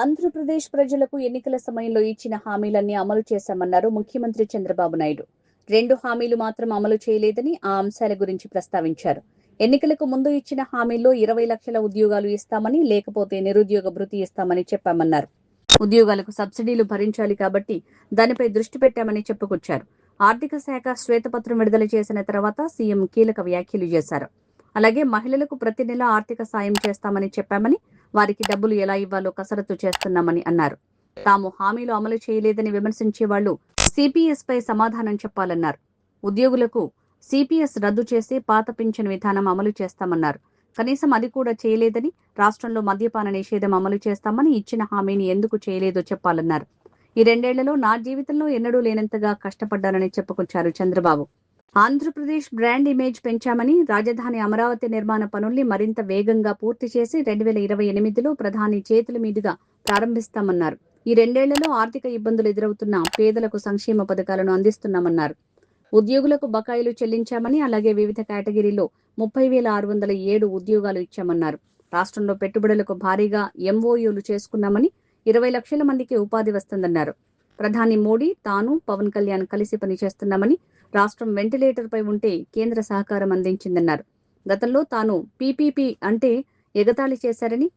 ఆంధ్రప్రదేశ్ ప్రజలకు ఎన్నికల సమయంలో ఇచ్చిన హామీలన్నీ అమలు చేశామన్నారు ముఖ్యమంత్రి చంద్రబాబు నాయుడు. 2 హామీలు మాత్రం అమలు చేయలేదని ఆ అంశాల గురించి ప్రస్తావించారు. ఎన్నికలకు ముందు ఇచ్చిన హామీల్లో 20 లక్షల ఉద్యోగాలు ఇస్తామని, లేకపోతే నిరుద్యోగ భృతి ఇస్తామని చెప్పామన్నారు. ఉద్యోగాలకు సబ్సిడీలు భరించాలి కాబట్టి దానిపై దృష్టి పెట్టామని చెప్పుకొచ్చారు. ఆర్థిక శాఖ శ్వేతపత్రం విడుదల చేసిన తర్వాత సీఎం కీలక వ్యాఖ్యలు చేశారు. అలాగే మహిళలకు ప్రతి నెల ఆర్థిక సాయం చేస్తామని చెప్పామని, వారికి డబ్బులు ఎలా ఇవ్వాలో కసరత్తు చేస్తున్నామని అన్నారు. తాము హామీలు అమలు చేయలేదని విమర్శించే వాళ్లు సిపిఎస్ పై సమాధానం చెప్పాలన్నారు. ఉద్యోగులకు సిపిఎస్ రద్దు చేసి పాత పింఛన్ విధానం అమలు చేస్తామన్నారు. కనీసం అది కూడా చేయలేదని, రాష్ట్రంలో మద్యపాన నిషేధం అమలు చేస్తామని ఇచ్చిన హామీని ఎందుకు చేయలేదో చెప్పాలన్నారు. ఈ 2 ఏళ్లలో నా జీవితంలో ఎన్నడూ లేనంతగా కష్టపడ్డానని చెప్పుకొచ్చారు చంద్రబాబు. ఆంధ్రప్రదేశ్ బ్రాండ్ ఇమేజ్ పెంచామని, రాజధాని అమరావతి నిర్మాణ పనుల్ని మరింత వేగంగా పూర్తి చేసి 2028లో ప్రధాని చేతుల మీదుగా ప్రారంభిస్తామన్నారు. ఈ 2 ఏళ్లలో ఆర్థిక ఇబ్బందులు ఎదురవుతున్న పేదలకు సంక్షేమ పథకాలను అందిస్తున్నామన్నారు. ఉద్యోగులకు బకాయిలు చెల్లించామని, అలాగే వివిధ కేటగిరీల్లో 30,607 ఉద్యోగాలు ఇచ్చామన్నారు. రాష్ట్రంలో పెట్టుబడులకు భారీగా ఎంఓయూలు చేసుకున్నామని, 20 లక్షల మందికి ఉపాధి వస్తుందన్నారు. ప్రధాని మోడీ, తాను, పవన్ కళ్యాణ్ కలిసి పనిచేస్తున్నామని, రాష్ట్రం వెంటిలేటర్ పై ఉంటే కేంద్ర సహకారం అందించిందన్నారు. గతంలో తాను పీపీపీ అంటే ఎగతాళి చేశారని,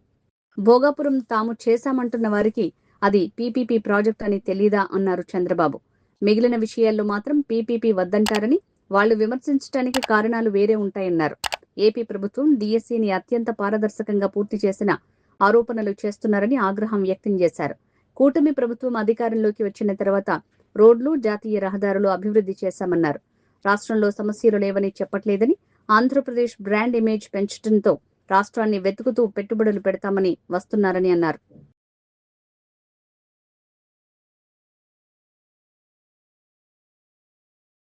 భోగాపురం తాము చేశామంటున్న వారికి అది పీపీపీ ప్రాజెక్ట్ అని తెలీదా అన్నారు చంద్రబాబు. మిగిలిన విషయాల్లో మాత్రం పీపీపీ వద్దంటారని, వాళ్లు విమర్శించడానికి కారణాలు వేరే ఉంటాయన్నారు. ఏపీ ప్రభుత్వం డిఎస్సీని అత్యంత పారదర్శకంగా పూర్తి చేసిన ఆరోపణలు చేస్తున్నారని ఆగ్రహం వ్యక్తం చేశారు. కూటమి ప్రభుత్వం అధికారంలోకి వచ్చిన తర్వాత రోడ్లు, జాతీయ రహదారులు అభివృద్ధి చేశామన్నారు. రాష్ట్రంలో సమస్యలు లేవని చెప్పట్లేదని, ఆంధ్రప్రదేశ్ బ్రాండ్ ఇమేజ్ పెంచడంతో రాష్ట్రాన్ని వెతుకుతూ పెట్టుబడులు పెడతామని వస్తున్నారని అన్నారు.